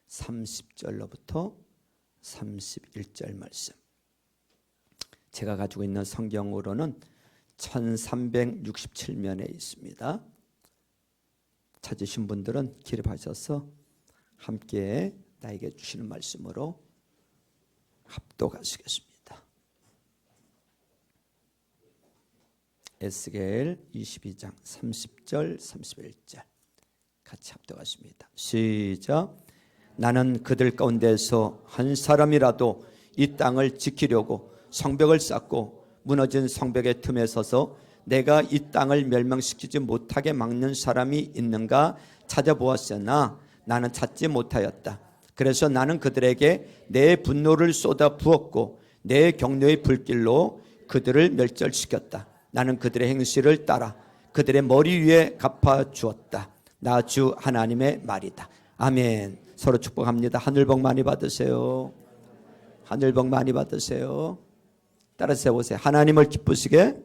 30절로부터 31절 말씀. 제가 가지고 있는 성경으로는 1367면에 있습니다. 찾으신 분들은 기립하셔서 함께 나에게 주시는 말씀으로 합독하시겠습니다. 에스겔 22장 30절 31절 같이 합독하십니다. 시작. 나는 그들 가운데서 한 사람이라도 이 땅을 지키려고 성벽을 쌓고 무너진 성벽의 틈에 서서 내가 이 땅을 멸망시키지 못하게 막는 사람이 있는가 찾아보았으나 나는 찾지 못하였다. 그래서 나는 그들에게 내 분노를 쏟아 부었고 내 경노의 불길로 그들을 멸절시켰다. 나는 그들의 행실을 따라 그들의 머리 위에 갚아 주었다. 나 주 하나님의 말이다. 아멘. 서로 축복합니다. 하늘복 많이 받으세요. 하늘복 많이 받으세요. 따라서 세보세요. 하나님을 기쁘시게,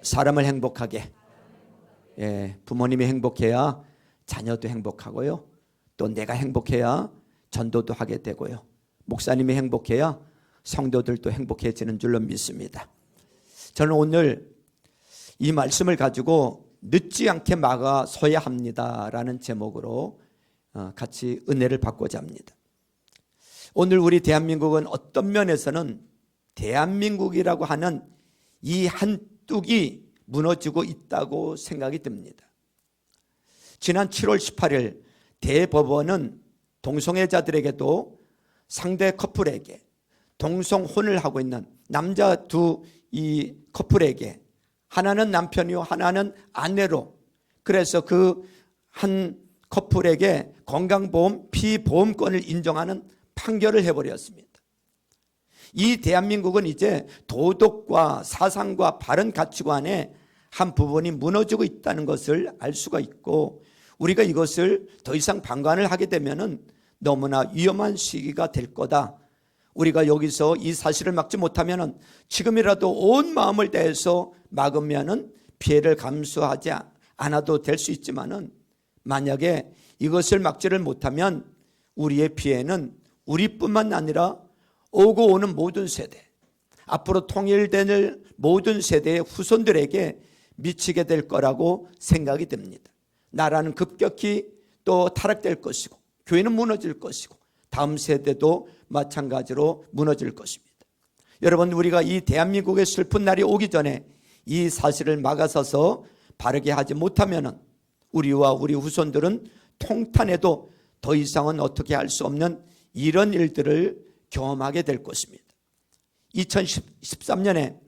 사람을 행복하게. 예, 부모님이 행복해야 자녀도 행복하고요. 또 내가 행복해야 전도도 하게 되고요. 목사님이 행복해야 성도들도 행복해지는 줄로 믿습니다. 저는 오늘 이 말씀을 가지고 늦지 않게 막아서야 합니다라는 제목으로 같이 은혜를 받고자 합니다. 오늘 우리 대한민국은 어떤 면에서는 대한민국이라고 하는 이 한 뚝이 무너지고 있다고 생각이 듭니다. 지난 7월 18일 대법원은 동성애자들에게도 상대 커플에게 동성혼을 하고 있는 남자 두 이 커플에게 하나는 남편이요 하나는 아내로, 그래서 그 한 커플에게 건강보험 피보험권을 인정하는 판결을 해버렸습니다. 이 대한민국은 이제 도덕과 사상과 바른 가치관의 한 부분이 무너지고 있다는 것을 알 수가 있고, 우리가 이것을 더 이상 방관을 하게 되면은 너무나 위험한 시기가 될 거다. 우리가 여기서 이 사실을 막지 못하면은 지금이라도 온 마음을 다해서 막으면은 피해를 감수하지 않아도 될 수 있지만은, 만약에 이것을 막지를 못하면 우리의 피해는 우리뿐만 아니라 오고 오는 모든 세대, 앞으로 통일될 모든 세대의 후손들에게 미치게 될 거라고 생각이 됩니다. 나라는 급격히 또 타락될 것이고 교회는 무너질 것이고 다음 세대도 마찬가지로 무너질 것입니다. 여러분, 우리가 이 대한민국의 슬픈 날이 오기 전에 이 사실을 막아서서 바르게 하지 못하면 우리와 우리 후손들은 통탄해도 더 이상은 어떻게 할 수 없는 이런 일들을 경험하게 될 것입니다. 2013년에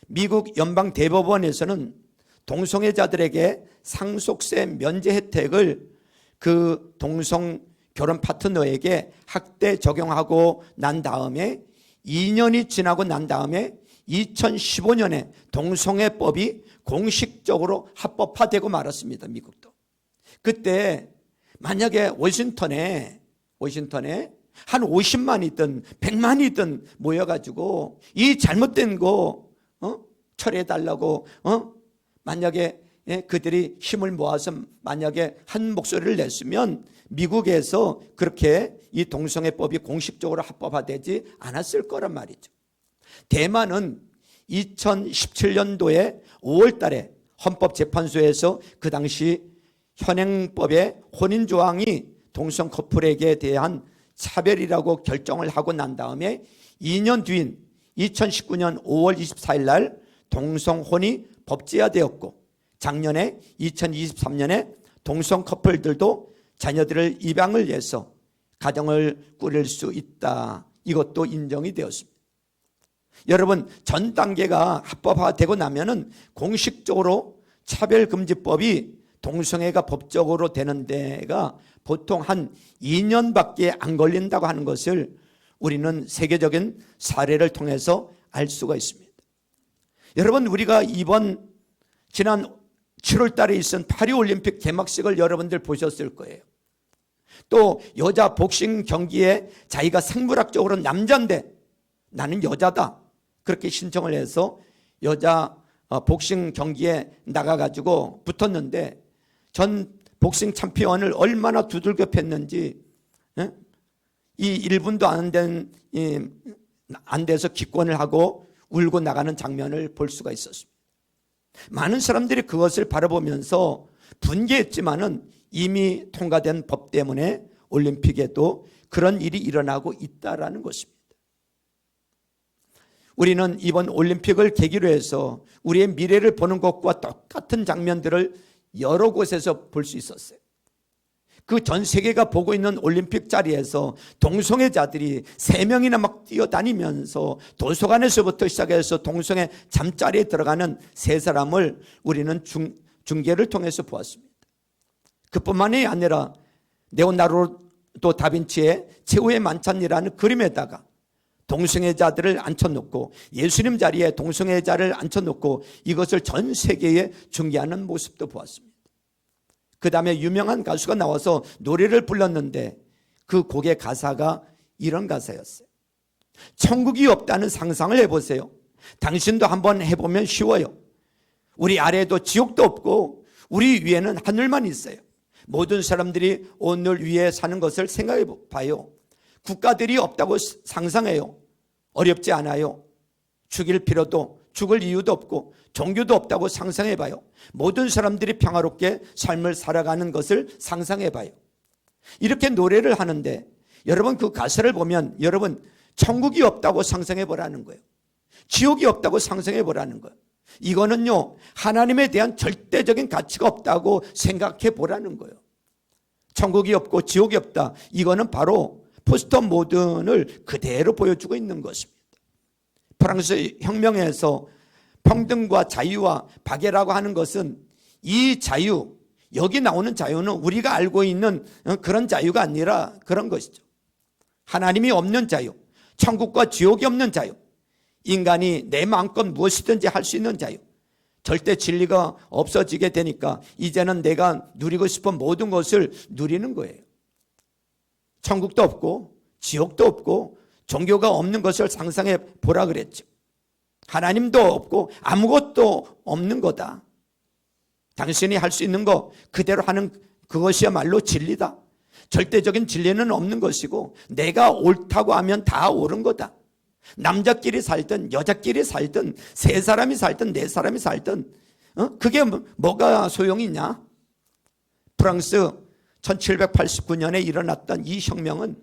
미국 연방대법원에서는 동성애자들에게 상속세 면제 혜택을 그 동성 결혼 파트너에게 학대 적용하고 난 다음에 2년이 지나고 난 다음에 2015년에 동성애법이 공식적으로 합법화되고 말았습니다. 미국도. 그때 만약에 워싱턴에 한 50만이든 100만이든 모여가지고 이 잘못된 거 처리해달라고 만약에 그들이 힘을 모아서 만약에 한 목소리를 냈으면 미국에서 그렇게 이 동성애법이 공식적으로 합법화되지 않았을 거란 말이죠. 대만은 2017년도에 5월 달에 헌법재판소에서 그 당시 현행법의 혼인조항이 동성 커플에게 대한 차별이라고 결정을 하고 난 다음에 2년 뒤인 2019년 5월 24일 날 동성혼이 법제화되었고, 작년에 2023년에 동성 커플들도 자녀들을 입양을 해서 가정을 꾸릴 수 있다. 이것도 인정이 되었습니다. 여러분, 전 단계가 합법화되고 나면은 공식적으로 차별금지법이 동성애가 법적으로 되는 데가 보통 한 2년밖에 안 걸린다고 하는 것을 우리는 세계적인 사례를 통해서 알 수가 있습니다. 여러분, 우리가 지난 7월 달에 있은 파리올림픽 개막식을 여러분들 보셨을 거예요. 또 여자 복싱 경기에 자기가 생물학적으로 남자인데 나는 여자다, 그렇게 신청을 해서 여자 복싱 경기에 나가가지고 붙었는데 전 복싱 챔피언을 얼마나 두들겨 팼는지 예? 이 1분도 안 돼서 기권을 하고 울고 나가는 장면을 볼 수가 있었습니다. 많은 사람들이 그것을 바라보면서 분개했지만은 이미 통과된 법 때문에 올림픽에도 그런 일이 일어나고 있다라는 것입니다. 우리는 이번 올림픽을 계기로 해서 우리의 미래를 보는 것과 똑같은 장면들을 여러 곳에서 볼 수 있었어요. 그 전 세계가 보고 있는 올림픽 자리에서 동성애자들이 3명이나 막 뛰어다니면서 도서관에서부터 시작해서 동성애 잠자리에 들어가는 3사람을 우리는 중계를 통해서 보았습니다. 그뿐만이 아니라 레오나르도 다빈치의 최후의 만찬이라는 그림에다가 동성애자들을 앉혀놓고 예수님 자리에 동성애자를 앉혀놓고 이것을 전 세계에 중계하는 모습도 보았습니다. 그 다음에 유명한 가수가 나와서 노래를 불렀는데 그 곡의 가사가 이런 가사였어요. 천국이 없다는 상상을 해보세요. 당신도 한번 해보면 쉬워요. 우리 아래에도 지옥도 없고 우리 위에는 하늘만 있어요. 모든 사람들이 오늘 위에 사는 것을 생각해 봐요. 국가들이 없다고 상상해요. 어렵지 않아요. 죽일 필요도 죽을 이유도 없고 종교도 없다고 상상해 봐요. 모든 사람들이 평화롭게 삶을 살아가는 것을 상상해 봐요. 이렇게 노래를 하는데 여러분 그 가사를 보면 여러분 천국이 없다고 상상해 보라는 거예요. 지옥이 없다고 상상해 보라는 거예요. 이거는요 하나님에 대한 절대적인 가치가 없다고 생각해 보라는 거예요. 천국이 없고 지옥이 없다. 이거는 바로 포스트 모던을 그대로 보여주고 있는 것입니다. 프랑스 혁명에서 평등과 자유와 박애라고 하는 것은 이 자유, 여기 나오는 자유는 우리가 알고 있는 그런 자유가 아니라 그런 것이죠. 하나님이 없는 자유, 천국과 지옥이 없는 자유, 인간이 내 마음껏 무엇이든지 할 수 있는 자유, 절대 진리가 없어지게 되니까 이제는 내가 누리고 싶은 모든 것을 누리는 거예요. 천국도 없고 지옥도 없고 종교가 없는 것을 상상해 보라 그랬죠. 하나님도 없고 아무것도 없는 거다. 당신이 할 수 있는 거 그대로 하는 그것이야말로 진리다. 절대적인 진리는 없는 것이고 내가 옳다고 하면 다 옳은 거다. 남자끼리 살든 여자끼리 살든 3사람이 살든 4사람이 살든 그게 뭐가 소용이 있냐. 프랑스 1789년에 일어났던 이 혁명은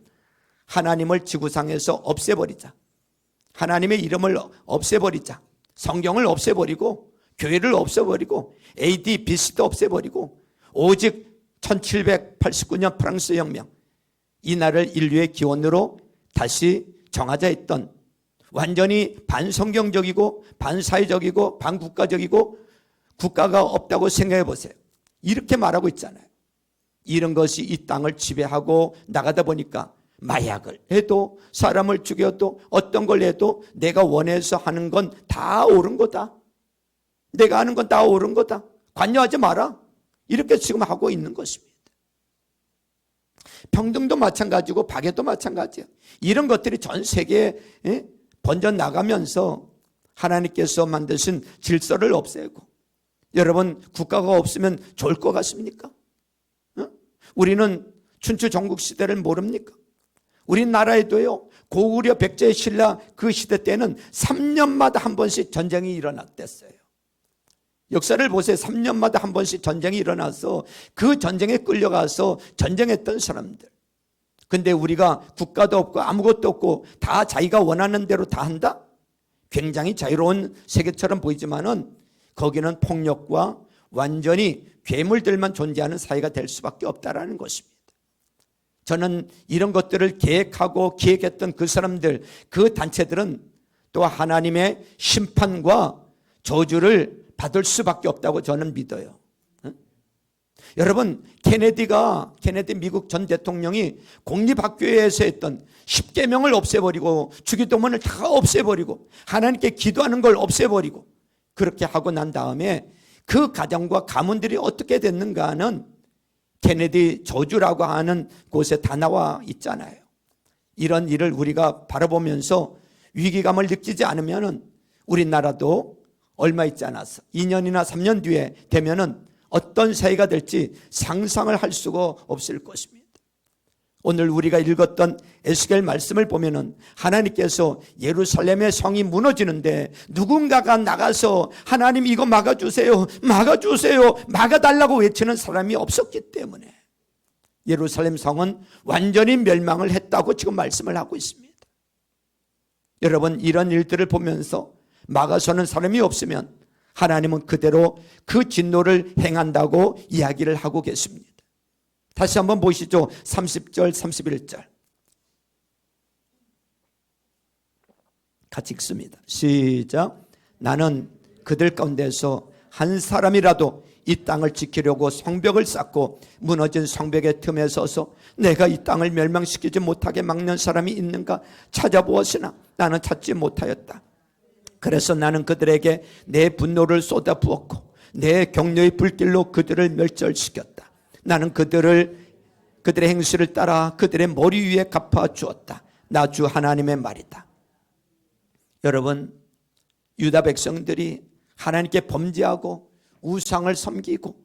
하나님을 지구상에서 없애버리자, 하나님의 이름을 없애버리자, 성경을 없애버리고 교회를 없애버리고 AD BC도 없애버리고 오직 1789년 프랑스 혁명, 이날을 인류의 기원으로 다시 정하자 했던 완전히 반성경적이고 반사회적이고 반국가적이고 국가가 없다고 생각해 보세요. 이렇게 말하고 있잖아요. 이런 것이 이 땅을 지배하고 나가다 보니까 마약을 해도 사람을 죽여도 어떤 걸 해도 내가 원해서 하는 건 다 옳은 거다. 내가 하는 건 다 옳은 거다. 관여하지 마라. 이렇게 지금 하고 있는 것입니다. 평등도 마찬가지고 박애도 마찬가지예요. 이런 것들이 전 세계에 번져나가면서 하나님께서 만드신 질서를 없애고 여러분 국가가 없으면 좋을 것 같습니까? 우리는 춘추 전국시대를 모릅니까? 우리나라에도요 고구려 백제 신라 그 시대 때는 3년마다 한 번씩 전쟁이 일어났댔어요. 역사를 보세요. 3년마다 한 번씩 전쟁이 일어나서 그 전쟁에 끌려가서 전쟁했던 사람들. 근데 우리가 국가도 없고 아무것도 없고 다 자기가 원하는 대로 다 한다? 굉장히 자유로운 세계처럼 보이지만은 거기는 폭력과 완전히 괴물들만 존재하는 사회가 될 수밖에 없다라는 것입니다. 저는 이런 것들을 계획하고 기획했던 그 사람들, 그 단체들은 또 하나님의 심판과 저주를 받을 수밖에 없다고 저는 믿어요. 여러분, 케네디 미국 전 대통령이 공립학교에서 했던 10계명을 없애버리고 주기도문을 다 없애버리고 하나님께 기도하는 걸 없애버리고 그렇게 하고 난 다음에 그 가정과 가문들이 어떻게 됐는가는 케네디 저주라고 하는 곳에 다 나와 있잖아요. 이런 일을 우리가 바라보면서 위기감을 느끼지 않으면 우리나라도 얼마 있지 않았어. 2년이나 3년 뒤에 되면은 어떤 사회가 될지 상상을 할 수가 없을 것입니다. 오늘 우리가 읽었던 에스겔 말씀을 보면은 하나님께서 예루살렘의 성이 무너지는데 누군가가 나가서 하나님 이거 막아주세요, 막아주세요, 막아달라고 외치는 사람이 없었기 때문에 예루살렘 성은 완전히 멸망을 했다고 지금 말씀을 하고 있습니다. 여러분, 이런 일들을 보면서 막아서는 사람이 없으면 하나님은 그대로 그 진노를 행한다고 이야기를 하고 계십니다. 다시 한번 보시죠. 30절 31절 같이 읽습니다. 시작. 나는 그들 가운데서 한 사람이라도 이 땅을 지키려고 성벽을 쌓고 무너진 성벽의 틈에 서서 내가 이 땅을 멸망시키지 못하게 막는 사람이 있는가 찾아보았으나 나는 찾지 못하였다. 그래서 나는 그들에게 내 분노를 쏟아부었고 내 격려의 불길로 그들을 멸절시켰다. 나는 그들의 행실을 따라 그들의 머리 위에 갚아주었다. 나 주 하나님의 말이다. 여러분, 유다 백성들이 하나님께 범죄하고 우상을 섬기고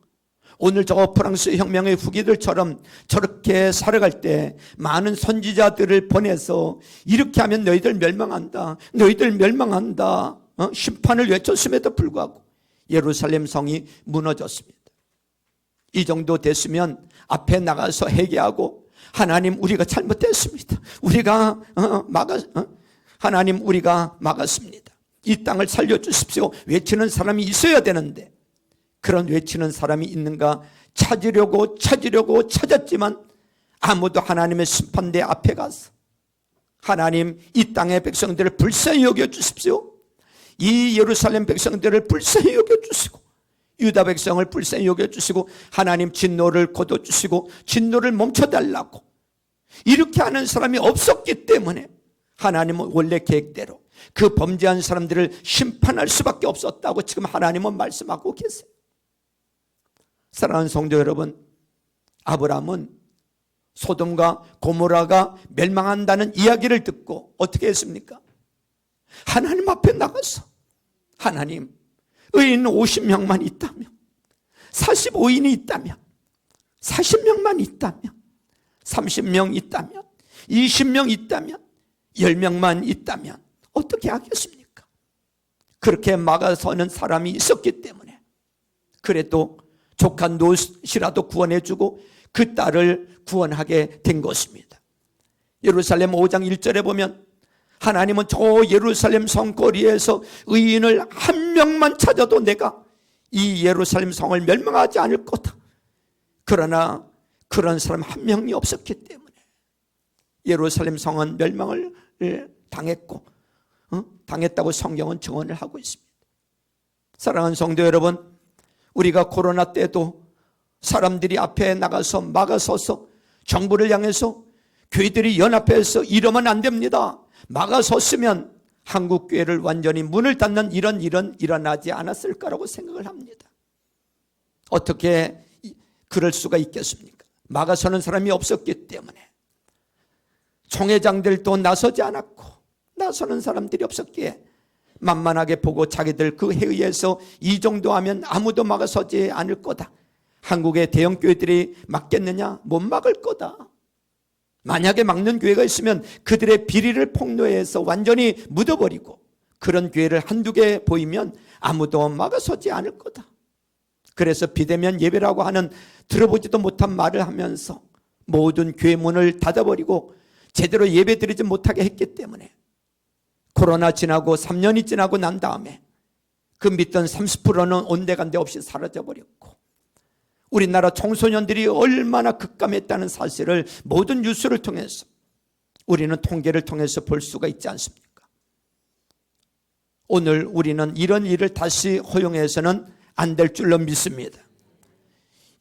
오늘 저 프랑스 혁명의 후기들처럼 저렇게 살아갈 때 많은 선지자들을 보내서 이렇게 하면 너희들 멸망한다, 너희들 멸망한다, 심판을 외쳤음에도 불구하고 예루살렘 성이 무너졌습니다. 이 정도 됐으면 앞에 나가서 회개하고 하나님 우리가 잘못했습니다, 우리가 하나님 우리가 막았습니다, 이 땅을 살려주십시오 외치는 사람이 있어야 되는데 그런 외치는 사람이 있는가 찾으려고 찾았지만 아무도 하나님의 심판대 앞에 가서 하나님 이 땅의 백성들을 불쌍히 여겨주십시오, 이 예루살렘 백성들을 불쌍히 여겨주시고 유다 백성을 불쌍히 여겨주시고 하나님 진노를 거둬주시고 진노를 멈춰달라고 이렇게 하는 사람이 없었기 때문에 하나님은 원래 계획대로 그 범죄한 사람들을 심판할 수밖에 없었다고 지금 하나님은 말씀하고 계세요. 사랑하는 성도 여러분, 아브라함은 소돔과 고모라가 멸망한다는 이야기를 듣고 어떻게 했습니까? 하나님 앞에 나가서 하나님 의인 50명만 있다면, 45인이 있다면, 40명만 있다면, 30명 있다면, 20명 있다면, 10명만 있다면 어떻게 하겠습니까? 그렇게 막아서는 사람이 있었기 때문에 그래도 조카 롯이라도 구원해주고 그 딸을 구원하게 된 것입니다. 예루살렘 5장 1절에 보면 하나님은 저 예루살렘 성거리에서 의인을 한 명만 찾아도 내가 이 예루살렘 성을 멸망하지 않을 거다. 그러나 그런 사람 한 명이 없었기 때문에 예루살렘 성은 멸망을 당했다고 성경은 증언을 하고 있습니다. 사랑하는 성도 여러분, 우리가 코로나 때도 사람들이 앞에 나가서 막아서서 정부를 향해서 교회들이 연합해서 이러면 안 됩니다, 막아섰으면 한국 교회를 완전히 문을 닫는 이런 일은 일어나지 않았을 거라고 생각을 합니다. 어떻게 그럴 수가 있겠습니까? 막아서는 사람이 없었기 때문에 총회장들도 나서지 않았고 나서는 사람들이 없었기에 만만하게 보고 자기들 그 회의에서 이 정도 하면 아무도 막아서지 않을 거다, 한국의 대형 교회들이 막겠느냐? 못 막을 거다. 만약에 막는 교회가 있으면 그들의 비리를 폭로해서 완전히 묻어버리고 그런 교회를 한두 개 보이면 아무도 막아서지 않을 거다. 그래서 비대면 예배라고 하는 들어보지도 못한 말을 하면서 모든 교회 문을 닫아버리고 제대로 예배 드리지 못하게 했기 때문에 코로나 지나고 3년이 지나고 난 다음에 그 믿던 30%는 온데간데 없이 사라져버렸고 우리나라 청소년들이 얼마나 급감했다는 사실을 모든 뉴스를 통해서 우리는 통계를 통해서 볼 수가 있지 않습니까? 오늘 우리는 이런 일을 다시 허용해서는 안 될 줄로 믿습니다.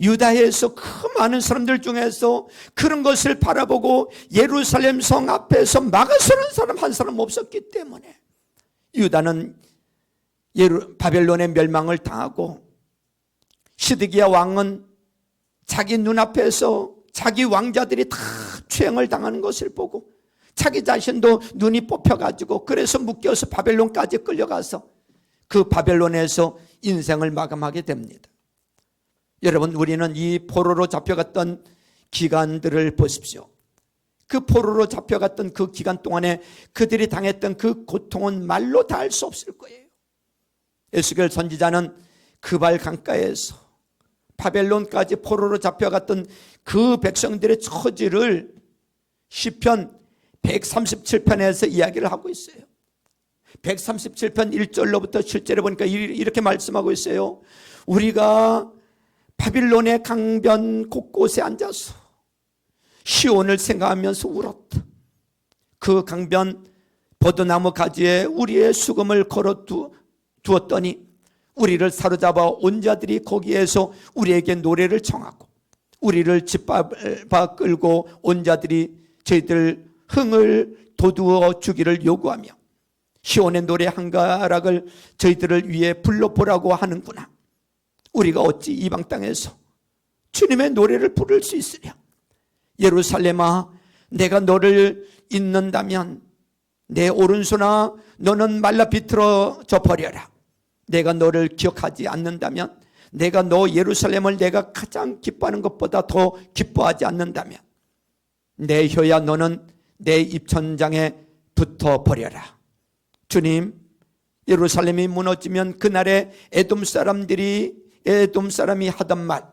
유다에서 그 많은 사람들 중에서 그런 것을 바라보고 예루살렘 성 앞에서 막아서는 사람 한 사람 없었기 때문에 유다는 바벨론의 멸망을 당하고 시드기야 왕은 자기 눈앞에서 자기 왕자들이 다 추행을 당하는 것을 보고 자기 자신도 눈이 뽑혀가지고 그래서 묶여서 바벨론까지 끌려가서 그 바벨론에서 인생을 마감하게 됩니다. 여러분, 우리는 이 포로로 잡혀갔던 기간들을 보십시오. 그 포로로 잡혀갔던 그 기간 동안에 그들이 당했던 그 고통은 말로 다 할 수 없을 거예요. 에스겔 선지자는 그발 강가에서 바벨론까지 포로로 잡혀갔던 그 백성들의 처지를 시편 137편에서 이야기를 하고 있어요. 137편 1절로부터 7절에 보니까 이렇게 말씀하고 있어요. 우리가 바빌론의 강변 곳곳에 앉아서 시온을 생각하면서 울었다. 그 강변 버드나무 가지에 우리의 수금을 걸어 두었더니 우리를 사로잡아 온 자들이 거기에서 우리에게 노래를 청하고 우리를 짓밟아 끌고 온 자들이 저희들 흥을 돋우어 주기를 요구하며 시온의 노래 한 가락을 저희들을 위해 불러보라고 하는구나. 우리가 어찌 이방 땅에서 주님의 노래를 부를 수 있으랴. 예루살렘아, 내가 너를 잊는다면 내 오른손아 너는 말라 비틀어져 버려라. 내가 너를 기억하지 않는다면, 내가 너 예루살렘을 내가 가장 기뻐하는 것보다 더 기뻐하지 않는다면 내 혀야 너는 내 입천장에 붙어 버려라. 주님, 예루살렘이 무너지면 그날에 에돔 사람이 하던 말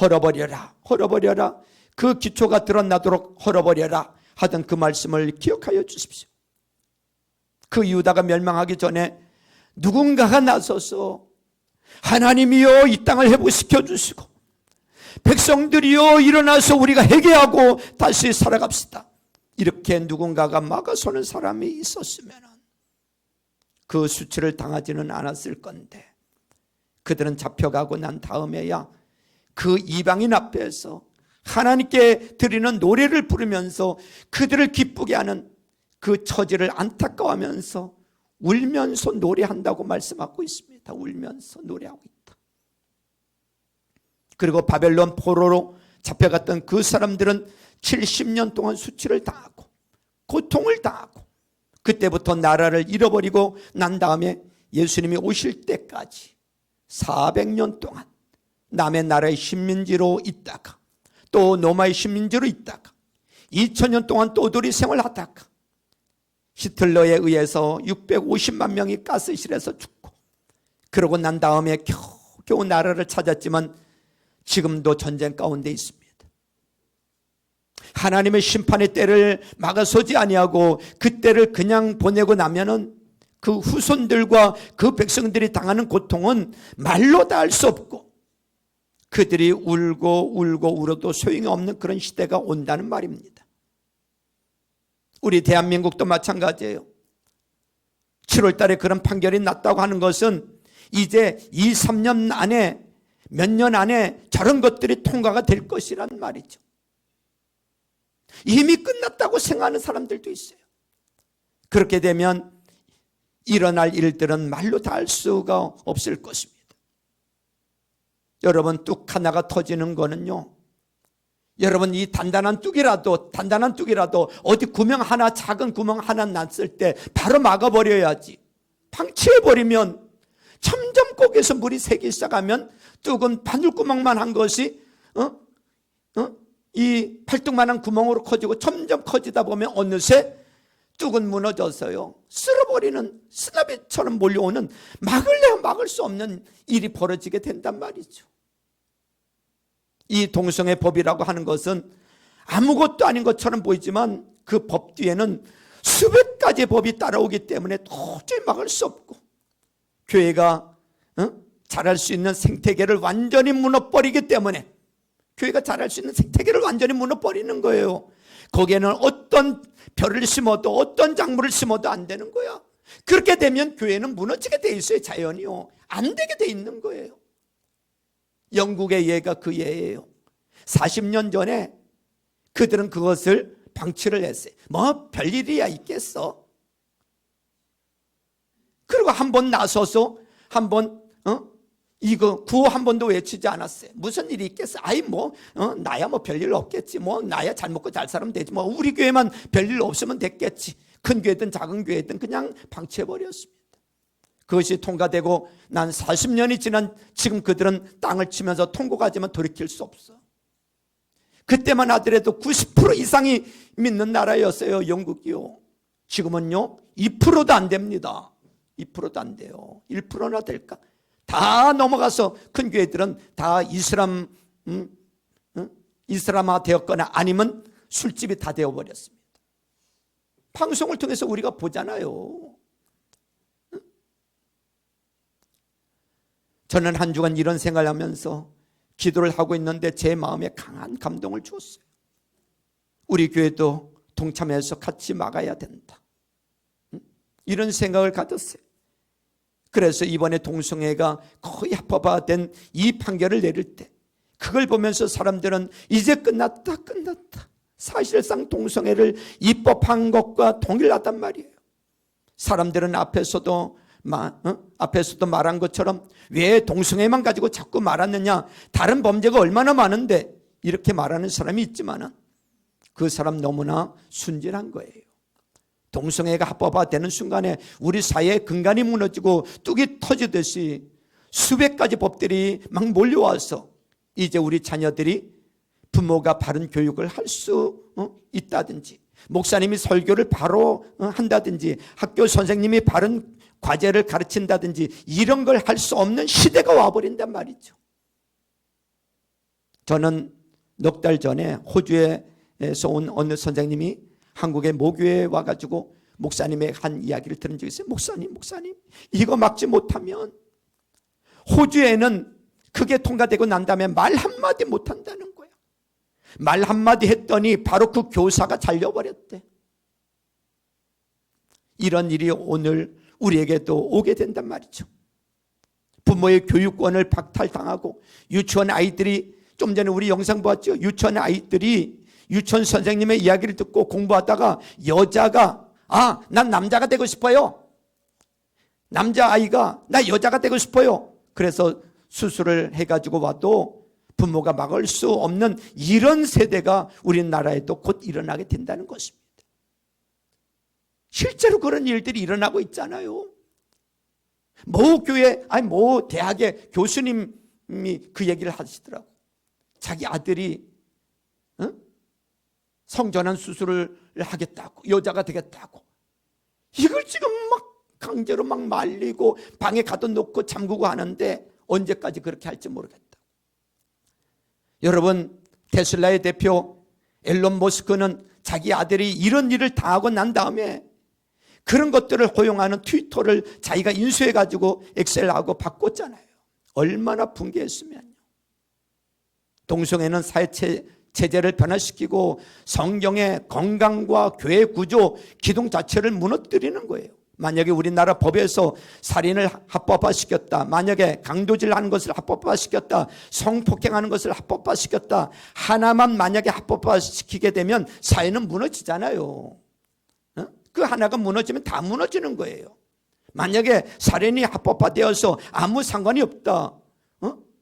헐어버려라, 헐어버려라, 그 기초가 드러나도록 헐어버려라 하던 그 말씀을 기억하여 주십시오. 그 유다가 멸망하기 전에 누군가가 나서서 하나님이여 이 땅을 회복시켜 주시고 백성들이여 일어나서 우리가 회개하고 다시 살아갑시다, 이렇게 누군가가 막아서는 사람이 있었으면 그 수치를 당하지는 않았을 건데, 그들은 잡혀가고 난 다음에야 그 이방인 앞에서 하나님께 드리는 노래를 부르면서 그들을 기쁘게 하는 그 처지를 안타까워하면서 울면서 노래한다고 말씀하고 있습니다. 울면서 노래하고 있다. 그리고 바벨론 포로로 잡혀갔던 그 사람들은 70년 동안 수치를 당하고 고통을 당하고 그때부터 나라를 잃어버리고 난 다음에 예수님이 오실 때까지 400년 동안 남의 나라의 식민지로 있다가 또 로마의 식민지로 있다가 2000년 동안 또 도리 생활하다가 히틀러에 의해서 650만 명이 가스실에서 죽고, 그러고 난 다음에 겨우 나라를 찾았지만 지금도 전쟁 가운데 있습니다. 하나님의 심판의 때를 막아서지 아니하고 그 때를 그냥 보내고 나면은 그 후손들과 그 백성들이 당하는 고통은 말로 다 할 수 없고 그들이 울고 울어도 소용이 없는 그런 시대가 온다는 말입니다. 우리 대한민국도 마찬가지예요. 7월 달에 그런 판결이 났다고 하는 것은 이제 2, 3년 안에, 몇 년 안에 저런 것들이 통과가 될 것이란 말이죠. 이미 끝났다고 생각하는 사람들도 있어요. 그렇게 되면 일어날 일들은 말로 다 할 수가 없을 것입니다. 여러분, 뚝 하나가 터지는 거는요, 여러분 이 단단한 뚝이라도 어디 구멍 하나, 작은 구멍 하나 났을 때 바로 막아버려야지. 방치해버리면 점점 거기에서 물이 새기 시작하면 뚝은 바늘구멍만 한 것이 이 팔뚝만한 구멍으로 커지고 점점 커지다 보면 어느새 뚝은 무너져서요, 쓸어버리는 쓰나미처럼 몰려오는 막을래야 막을 수 없는 일이 벌어지게 된단 말이죠. 이 동성애 법이라고 하는 것은 아무것도 아닌 것처럼 보이지만 그 법 뒤에는 수백 가지 법이 따라오기 때문에 도저히 막을 수 없고, 교회가 자랄 수 있는 생태계를 완전히 무너버리기 때문에, 교회가 자랄 수 있는 생태계를 완전히 무너버리는 거예요. 거기에는 어떤 벼를 심어도 어떤 작물을 심어도 안 되는 거야. 그렇게 되면 교회는 무너지게 돼 있어요. 자연이요, 안 되게 돼 있는 거예요. 영국의 예가 그 예예요. 40년 전에 그들은 그것을 방치를 했어요. 뭐 별일이야 있겠어. 그리고 한번 나서서 한번 이거 구호 한 번도 외치지 않았어요. 무슨 일이 있겠어? 아이 나야 뭐 별일 없겠지. 뭐 나야 잘 먹고 잘 살면 되지. 뭐 우리 교회만 별일 없으면 됐겠지. 큰 교회든 작은 교회든 그냥 방치해버렸습니다. 그것이 통과되고 난 40년이 지난 지금 그들은 땅을 치면서 통곡하지만 돌이킬 수 없어. 그때만 하더라도 90% 이상이 믿는 나라였어요. 영국이요. 지금은요 2%도 안 됩니다. 2%도 안 돼요. 1%나 될까? 다 넘어가서 큰 교회들은 다 이슬람화 되었거나 아니면 술집이 다 되어버렸습니다. 방송을 통해서 우리가 보잖아요. 저는 한 주간 이런 생각을 하면서 기도를 하고 있는데 제 마음에 강한 감동을 주었어요. 우리 교회도 동참해서 같이 막아야 된다. 이런 생각을 가졌어요. 그래서 이번에 동성애가 거의 합법화된 이 판결을 내릴 때 그걸 보면서 사람들은 이제 끝났다. 사실상 동성애를 입법한 것과 동일하단 말이에요. 사람들은 앞에서도 말한 것처럼 왜 동성애만 가지고 자꾸 말하느냐, 다른 범죄가 얼마나 많은데 이렇게 말하는 사람이 있지만 그 사람 너무나 순진한 거예요. 동성애가 합법화되는 순간에 우리 사회의 근간이 무너지고 뚝이 터지듯이 수백 가지 법들이 막 몰려와서 이제 우리 자녀들이 부모가 바른 교육을 할 수 있다든지, 목사님이 설교를 바로 한다든지, 학교 선생님이 바른 과제를 가르친다든지 이런 걸 할 수 없는 시대가 와버린단 말이죠. 저는 넉 달 전에 호주에서 온 어느 선생님이 한국의 모교에 와가지고 목사님의 한 이야기를 들은 적이 있어요. 목사님 이거 막지 못하면 호주에는 그게 통과되고 난 다음에 말 한마디 못한다는 거야. 말 한마디 했더니 바로 그 교사가 잘려버렸대. 이런 일이 오늘 우리에게도 오게 된단 말이죠. 부모의 교육권을 박탈당하고 유치원 아이들이, 좀 전에 우리 영상 보았죠. 유치원 아이들이 유치원 선생님의 이야기를 듣고 공부하다가 여자가 난 남자가 되고 싶어요. 남자아이가 나 여자가 되고 싶어요. 그래서 수술을 해가지고 와도 부모가 막을 수 없는 이런 세대가 우리나라에도 곧 일어나게 된다는 것입니다. 실제로 그런 일들이 일어나고 있잖아요. 모 교회, 모 대학의 교수님이 그 얘기를 하시더라고. 자기 아들이 성전환 수술을 하겠다고, 여자가 되겠다고. 이걸 지금 막 강제로 막 말리고 방에 가둬놓고 잠그고 하는데 언제까지 그렇게 할지 모르겠다. 여러분, 테슬라의 대표 앨런 머스크는 자기 아들이 이런 일을 당하고 난 다음에 그런 것들을 허용하는 트위터를 자기가 인수해가지고 엑셀하고 바꿨잖아요. 얼마나 붕괴했으면요. 동성애는 사회 체제를 변화시키고 성경의 건강과 교회 구조, 기둥 자체를 무너뜨리는 거예요. 만약에 우리나라 법에서 살인을 합법화시켰다, 만약에 강도질하는 것을 합법화시켰다, 성폭행하는 것을 합법화시켰다, 하나만 만약에 합법화시키게 되면 사회는 무너지잖아요. 그 하나가 무너지면 다 무너지는 거예요. 만약에 살인이 합법화되어서 아무 상관이 없다,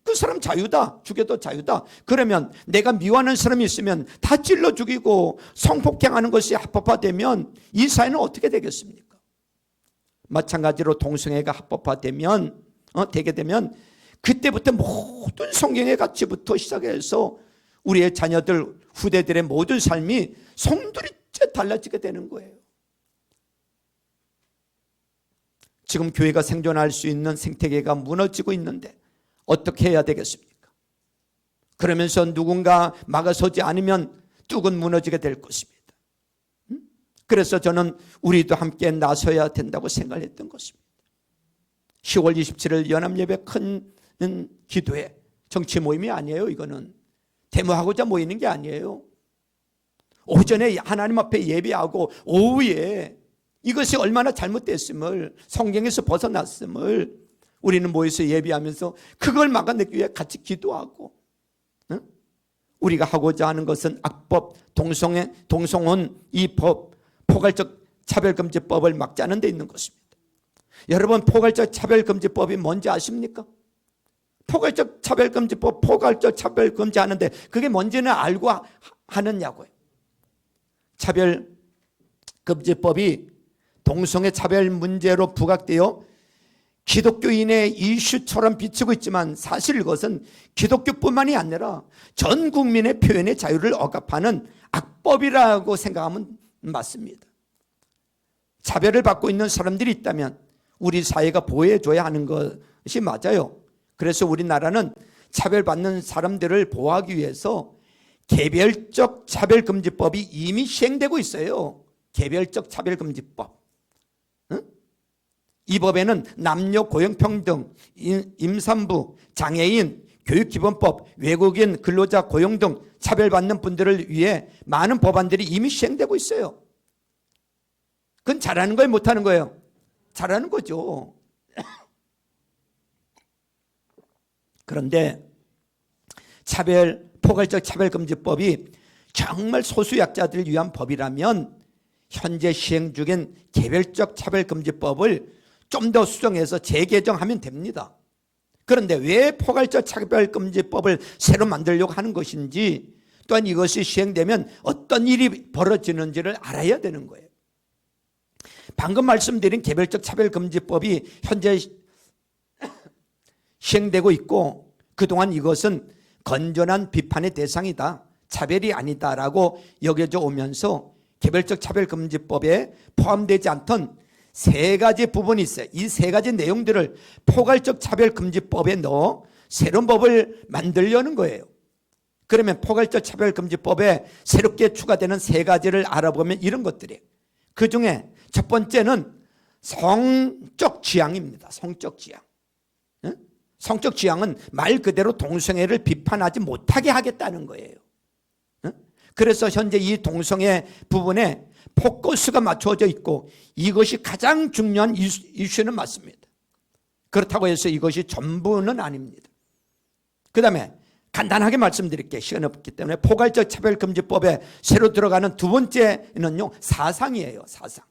그 사람 자유다, 죽여도 자유다, 그러면 내가 미워하는 사람이 있으면 다 찔러 죽이고 성폭행하는 것이 합법화되면 이 사회는 어떻게 되겠습니까? 마찬가지로 동성애가 합법화되면 되게 되면 그때부터 모든 성경의 가치부터 시작해서 우리의 자녀들, 후대들의 모든 삶이 송두리째 달라지게 되는 거예요. 지금 교회가 생존할 수 있는 생태계가 무너지고 있는데 어떻게 해야 되겠습니까? 그러면서 누군가 막아서지 않으면 뚝은 무너지게 될 것입니다. 그래서 저는 우리도 함께 나서야 된다고 생각했던 것입니다. 10월 27일 연합예배 큰 기도회, 정치 모임이 아니에요. 이거는 데모하고자 모이는 게 아니에요. 오전에 하나님 앞에 예배하고 오후에 이것이 얼마나 잘못됐음을, 성경에서 벗어났음을 우리는 모여서 예배하면서 그걸 막아내기 위해 같이 기도하고, 우리가 하고자 하는 것은 악법, 동성혼 이 법, 포괄적 차별금지법을 막자는 데 있는 것입니다. 여러분, 포괄적 차별금지법이 뭔지 아십니까? 포괄적 차별금지법, 포괄적 차별금지 하는데 그게 뭔지는 알고 하느냐고요. 차별금지법이 동성애 차별 문제로 부각되어 기독교인의 이슈처럼 비치고 있지만 사실 이것은 기독교뿐만이 아니라 전 국민의 표현의 자유를 억압하는 악법이라고 생각하면 맞습니다. 차별을 받고 있는 사람들이 있다면 우리 사회가 보호해줘야 하는 것이 맞아요. 그래서 우리나라는 차별받는 사람들을 보호하기 위해서 개별적 차별금지법이 이미 시행되고 있어요. 개별적 차별금지법. 이 법에는 남녀 고용평등, 임산부, 장애인, 교육기본법, 외국인 근로자 고용 등 차별받는 분들을 위해 많은 법안들이 이미 시행되고 있어요. 그건 잘하는 거예요, 못하는 거예요? 잘하는 거죠. 그런데 포괄적 차별금지법이 정말 소수약자들을 위한 법이라면 현재 시행 중인 개별적 차별금지법을 좀 더 수정해서 재개정하면 됩니다. 그런데 왜 포괄적 차별금지법을 새로 만들려고 하는 것인지, 또한 이것이 시행되면 어떤 일이 벌어지는지를 알아야 되는 거예요. 방금 말씀드린 개별적 차별금지법이 현재 시행되고 있고, 그동안 이것은 건전한 비판의 대상이다, 차별이 아니다라고 여겨져 오면서 개별적 차별금지법에 포함되지 않던 세 가지 부분이 있어요. 이 세 가지 내용들을 포괄적 차별금지법에 넣어 새로운 법을 만들려는 거예요. 그러면 포괄적 차별금지법에 새롭게 추가되는 세 가지를 알아보면 이런 것들이에요. 그 중에 첫 번째는 성적 지향입니다. 성적 지향. 성적 지향은 말 그대로 동성애를 비판하지 못하게 하겠다는 거예요. 그래서 현재 이 동성애 부분에 포커스가 맞춰져 있고 이것이 가장 중요한 이슈는 맞습니다. 그렇다고 해서 이것이 전부는 아닙니다. 그 다음에 간단하게 말씀드릴게요. 시간이 없기 때문에 포괄적 차별금지법에 새로 들어가는 두 번째는요, 사상이에요. 사상.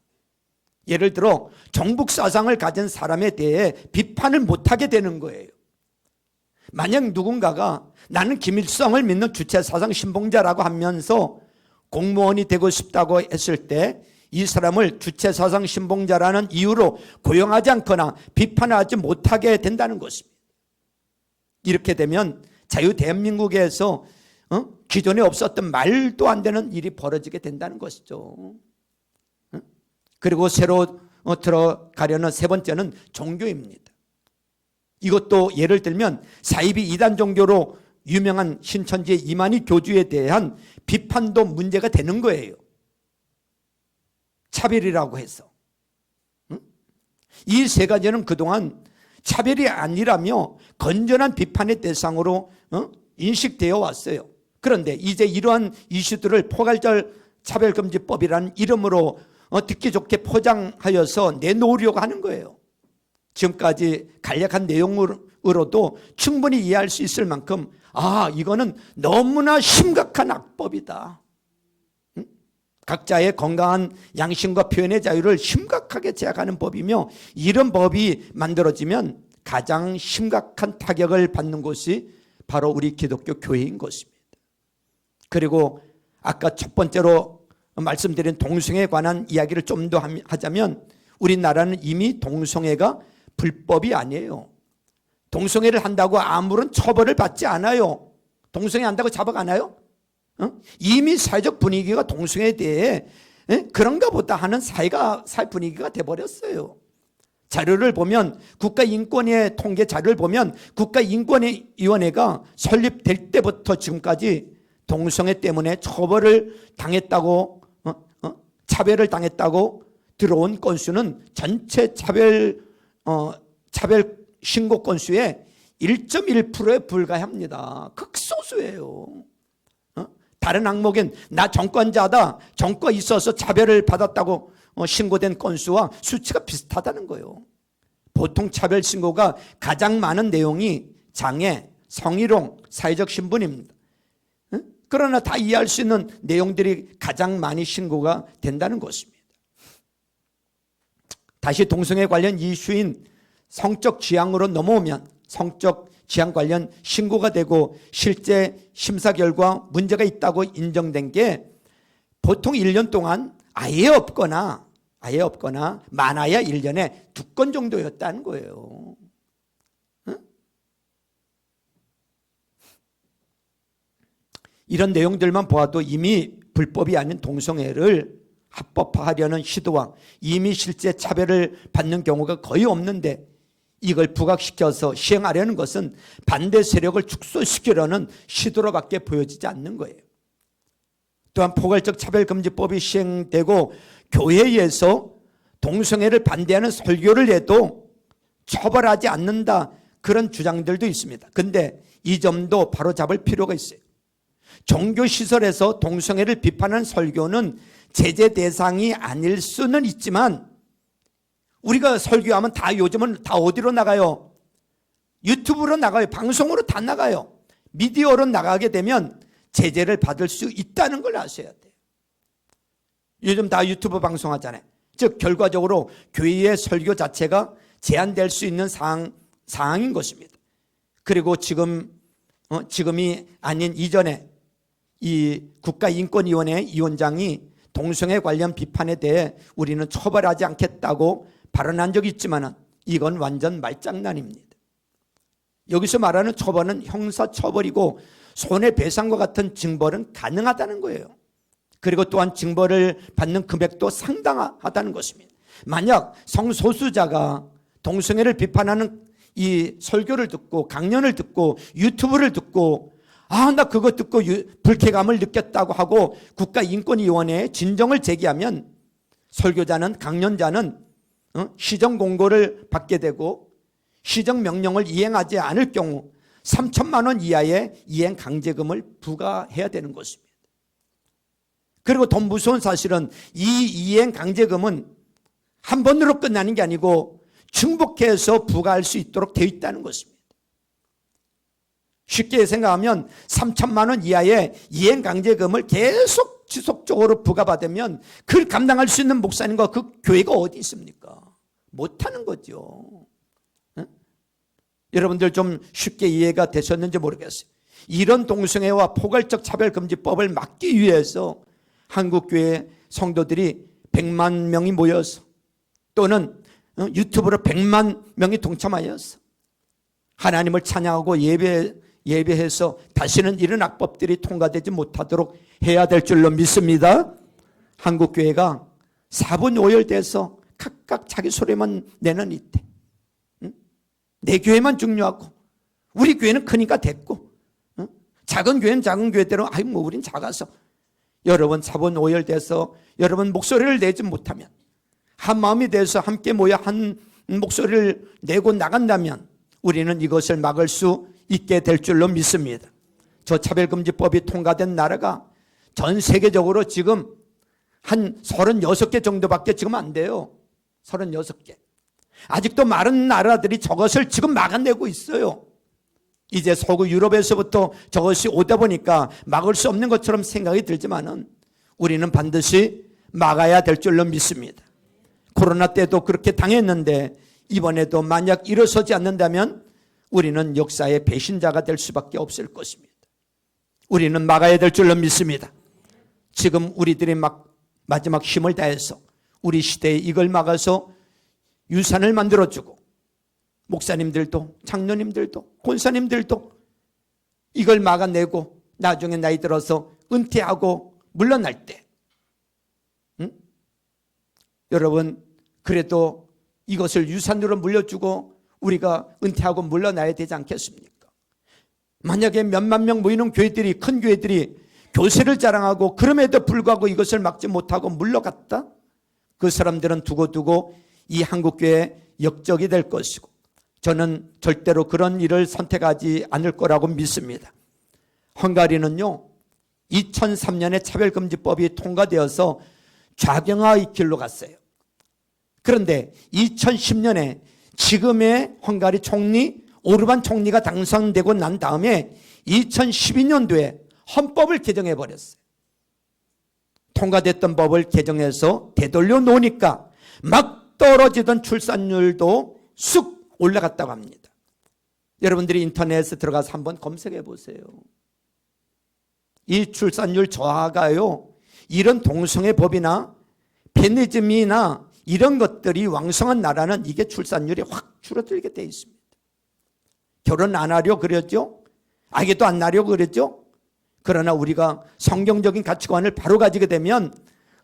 예를 들어 정북 사상을 가진 사람에 대해 비판을 못하게 되는 거예요. 만약 누군가가 나는 김일성을 믿는 주체사상 신봉자라고 하면서 공무원이 되고 싶다고 했을 때 이 사람을 주체사상 신봉자라는 이유로 고용하지 않거나 비판하지 못하게 된다는 것입니다. 이렇게 되면 자유대한민국에서 기존에 없었던 말도 안 되는 일이 벌어지게 된다는 것이죠. 그리고 새로 들어가려는 세 번째는 종교입니다. 이것도 예를 들면 사이비 이단 종교로 유명한 신천지의 이만희 교주에 대한 비판도 문제가 되는 거예요. 차별이라고 해서. 이 세 가지는 그동안 차별이 아니라며 건전한 비판의 대상으로 인식되어 왔어요. 그런데 이제 이러한 이슈들을 포괄적 차별금지법이라는 이름으로 듣기 좋게 포장하여서 내놓으려고 하는 거예요. 지금까지 간략한 내용으로도 충분히 이해할 수 있을 만큼 이거는 너무나 심각한 악법이다. 각자의 건강한 양심과 표현의 자유를 심각하게 제약하는 법이며 이런 법이 만들어지면 가장 심각한 타격을 받는 곳이 바로 우리 기독교 교회인 것입니다. 그리고 아까 첫 번째로 말씀드린 동성애에 관한 이야기를 좀 더 하자면 우리나라는 이미 동성애가 불법이 아니에요. 동성애를 한다고 아무런 처벌을 받지 않아요. 동성애 한다고 잡아가나요? 이미 사회적 분위기가 동성애에 대해 그런가 보다 하는 사회 분위기가 돼버렸어요. 자료를 보면 국가인권위의 통계 자료를 보면 국가인권위원회가 설립될 때부터 지금까지 동성애 때문에 처벌을 당했다고 차별을 당했다고 들어온 건수는 전체 차별 신고 건수의 1.1%에 불과합니다. 극소수예요. 다른 항목엔 나 정권자다, 정권 있어서 차별을 받았다고 신고된 건수와 수치가 비슷하다는 거예요. 보통 차별 신고가 가장 많은 내용이 장애, 성희롱, 사회적 신분입니다. 그러나 다 이해할 수 있는 내용들이 가장 많이 신고가 된다는 것입니다. 다시 동성애 관련 이슈인 성적 지향으로 넘어오면 성적 지향 관련 신고가 되고 실제 심사 결과 문제가 있다고 인정된 게 보통 1년 동안 아예 없거나 아예 없거나 많아야 1년에 2건 정도였다는 거예요. 응? 이런 내용들만 보아도 이미 불법이 아닌 동성애를 합법화하려는 시도와 이미 실제 차별을 받는 경우가 거의 없는데 이걸 부각시켜서 시행하려는 것은 반대 세력을 축소시키려는 시도로밖에 보여지지 않는 거예요. 또한 포괄적 차별금지법이 시행되고 교회에서 동성애를 반대하는 설교를 해도 처벌하지 않는다, 그런 주장들도 있습니다. 그런데 이 점도 바로잡을 필요가 있어요. 종교시설에서 동성애를 비판하는 설교는 제재 대상이 아닐 수는 있지만 우리가 설교하면 다 요즘은 다 어디로 나가요? 유튜브로 나가요. 방송으로 다 나가요. 미디어로 나가게 되면 제재를 받을 수 있다는 걸 아셔야 돼요. 요즘 다 유튜브 방송하잖아요. 즉 결과적으로 교회의 설교 자체가 제한될 수 있는 상황인 것입니다. 그리고 지금이 아닌 이전에 이 국가인권위원회 위원장이 동성애 관련 비판에 대해 우리는 처벌하지 않겠다고 발언한 적이 있지만 이건 완전 말장난입니다. 여기서 말하는 처벌은 형사처벌이고 손해배상과 같은 징벌은 가능하다는 거예요. 그리고 또한 징벌을 받는 금액도 상당하다는 것입니다. 만약 성소수자가 동성애를 비판하는 이 설교를 듣고 강연을 듣고 유튜브를 듣고 나 그거 듣고 불쾌감을 느꼈다고 하고 국가인권위원회에 진정을 제기하면 설교자는 강연자는 시정 공고를 받게 되고 시정 명령을 이행하지 않을 경우 3천만 원 이하의 이행 강제금을 부과해야 되는 것입니다. 그리고 더 무서운 사실은 이 이행 강제금은 한 번으로 끝나는 게 아니고 중복해서 부과할 수 있도록 되어 있다는 것입니다. 쉽게 생각하면 3천만 원 이하의 이행 강제금을 계속 지속적으로 부과받으면 그걸 감당할 수 있는 목사님과 그 교회가 어디 있습니까? 못하는 거죠. 응? 여러분들 좀 쉽게 이해가 되셨는지 모르겠어요. 이런 동성애와 포괄적 차별금지법을 막기 위해서 한국교회 성도들이 100만 명이 모여서 또는 유튜브로 100만 명이 동참하여서 하나님을 찬양하고 예배해서 다시는 이런 악법들이 통과되지 못하도록 해야 될 줄로 믿습니다. 한국교회가 4분 5열돼서 각각 자기 소리만 내는 이때, 내 교회만 중요하고 우리 교회는 크니까 됐고, 작은 교회는 작은 교회대로 우린 작아서, 여러분 4분 5열돼서 여러분 목소리를 내지 못하면, 한 마음이 돼서 함께 모여 한 목소리를 내고 나간다면 우리는 이것을 막을 수 있게 될 줄로 믿습니다. 저 차별금지법이 통과된 나라가 전 세계적으로 지금 한 36개 정도밖에 지금 안 돼요. 36개. 아직도 많은 나라들이 저것을 지금 막아내고 있어요. 이제 서구 유럽에서부터 저것이 오다 보니까 막을 수 없는 것처럼 생각이 들지만은 우리는 반드시 막아야 될 줄로 믿습니다. 코로나 때도 그렇게 당했는데 이번에도 만약 일어서지 않는다면 우리는 역사의 배신자가 될 수밖에 없을 것입니다. 우리는 막아야 될 줄로 믿습니다. 지금 우리들이 마지막 힘을 다해서 우리 시대에 이걸 막아서 유산을 만들어주고, 목사님들도 장로님들도 권사님들도 이걸 막아내고 나중에 나이 들어서 은퇴하고 물러날 때, 여러분 그래도 이것을 유산으로 물려주고 우리가 은퇴하고 물러나야 되지 않겠습니까? 만약에 몇만 명 모이는 교회들이, 큰 교회들이 교세를 자랑하고 그럼에도 불구하고 이것을 막지 못하고 물러갔다? 그 사람들은 두고두고 이 한국교회의 역적이 될 것이고, 저는 절대로 그런 일을 선택하지 않을 거라고 믿습니다. 헝가리는요, 2003년에 차별금지법이 통과되어서 좌경화의 길로 갔어요. 그런데 2010년에 지금의 헝가리 총리 오르반 총리가 당선되고 난 다음에 2012년도에 헌법을 개정해 버렸어요. 통과됐던 법을 개정해서 되돌려 놓으니까 막 떨어지던 출산율도 쑥 올라갔다고 합니다. 여러분들이 인터넷에 들어가서 한번 검색해 보세요. 이 출산율 저하가요, 이런 동성애 법이나 페미니즘이나 이런 것들이 왕성한 나라는 이게 출산율이 확 줄어들게 돼 있습니다. 결혼 안 하려고 그랬죠? 아기도 안 낳으려고 그랬죠? 그러나 우리가 성경적인 가치관을 바로 가지게 되면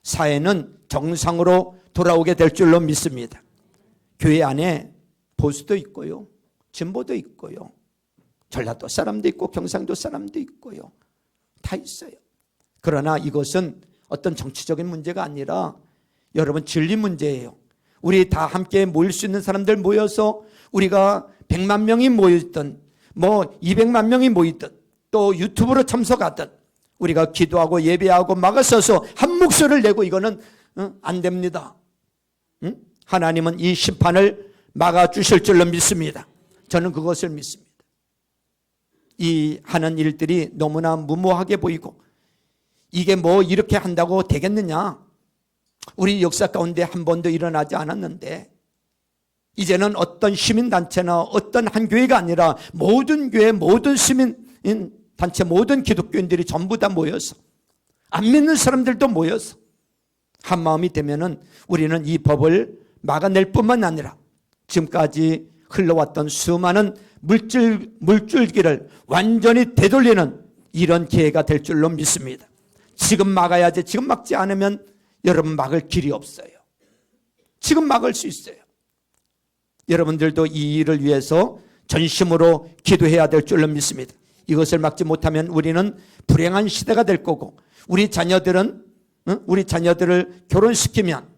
사회는 정상으로 돌아오게 될 줄로 믿습니다. 교회 안에 보수도 있고요, 진보도 있고요, 전라도 사람도 있고 경상도 사람도 있고요, 다 있어요. 그러나 이것은 어떤 정치적인 문제가 아니라 여러분 진리 문제예요. 우리 다 함께 모일 수 있는 사람들 모여서 우리가 100만 명이 모였든 200만 명이 모이든 또 유튜브로 참석하든 우리가 기도하고 예배하고 막아서서 한 목소리를 내고 이거는 안 됩니다. 하나님은 이 심판을 막아주실 줄로 믿습니다. 저는 그것을 믿습니다. 이 하는 일들이 너무나 무모하게 보이고 이게 이렇게 한다고 되겠느냐? 우리 역사 가운데 한 번도 일어나지 않았는데 이제는 어떤 시민단체나 어떤 한 교회가 아니라 모든 교회, 모든 시민단체, 모든 기독교인들이 전부 다 모여서 안 믿는 사람들도 모여서 한 마음이 되면은 우리는 이 법을 막아낼 뿐만 아니라 지금까지 흘러왔던 수많은 물줄기를 완전히 되돌리는 이런 기회가 될 줄로 믿습니다. 지금 막아야지. 지금 막지 않으면 여러분 막을 길이 없어요. 지금 막을 수 있어요. 여러분들도 이 일을 위해서 전심으로 기도해야 될 줄로 믿습니다. 이것을 막지 못하면 우리는 불행한 시대가 될 거고 우리 자녀들을 결혼시키면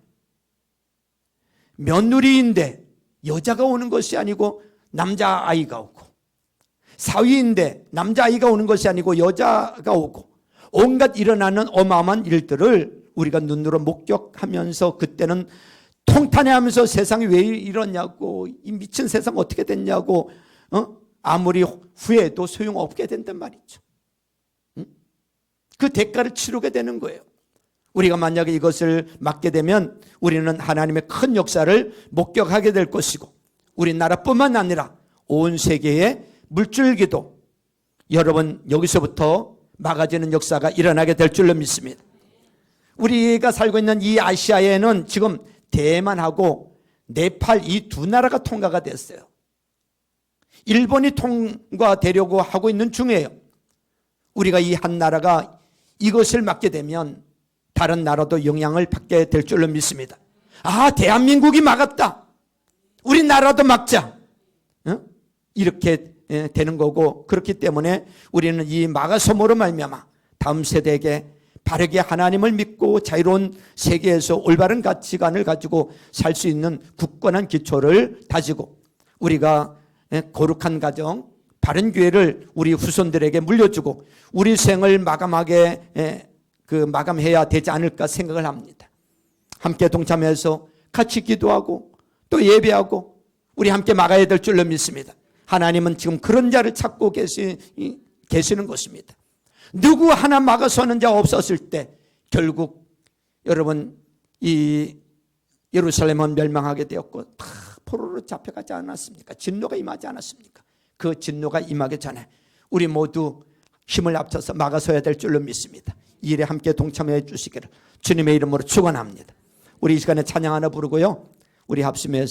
며느리인데 여자가 오는 것이 아니고 남자아이가 오고 사위인데 남자아이가 오는 것이 아니고 여자가 오고 온갖 일어나는 어마어마한 일들을 우리가 눈으로 목격하면서 그때는 통탄해하면서 세상이 왜 이러냐고 이 미친 세상 어떻게 됐냐고 아무리 후회해도 소용없게 된단 말이죠. 그 대가를 치르게 되는 거예요. 우리가 만약에 이것을 막게 되면 우리는 하나님의 큰 역사를 목격하게 될 것이고 우리나라뿐만 아니라 온 세계의 물줄기도 여러분 여기서부터 막아지는 역사가 일어나게 될 줄로 믿습니다. 우리가 살고 있는 이 아시아에는 지금 대만하고 네팔 이 두 나라가 통과가 됐어요. 일본이 통과되려고 하고 있는 중이에요. 우리가 이 한 나라가 이것을 막게 되면 다른 나라도 영향을 받게 될 줄로 믿습니다. 대한민국이 막았다. 우리나라도 막자. 이렇게 되는 거고 그렇기 때문에 우리는 이 마가소모로 말미암아 다음 세대에게 바르게 하나님을 믿고 자유로운 세계에서 올바른 가치관을 가지고 살 수 있는 굳건한 기초를 다지고 우리가 거룩한 가정, 바른 교회를 우리 후손들에게 물려주고 우리 생을 마감해야 되지 않을까 생각을 합니다. 함께 동참해서 같이 기도하고 또 예배하고 우리 함께 막아야 될 줄로 믿습니다. 하나님은 지금 그런 자를 찾고 계시는 것입니다. 누구 하나 막아서는 자 없었을 때 결국 여러분 이 예루살렘은 멸망하게 되었고 다 포로로 잡혀가지 않았습니까? 진노가 임하지 않았습니까? 그 진노가 임하기 전에 우리 모두 힘을 합쳐서 막아서야 될 줄로 믿습니다. 이 일에 함께 동참해 주시기를 주님의 이름으로 축원합니다. 우리 이 시간에 찬양 하나 부르고요. 우리 합심해서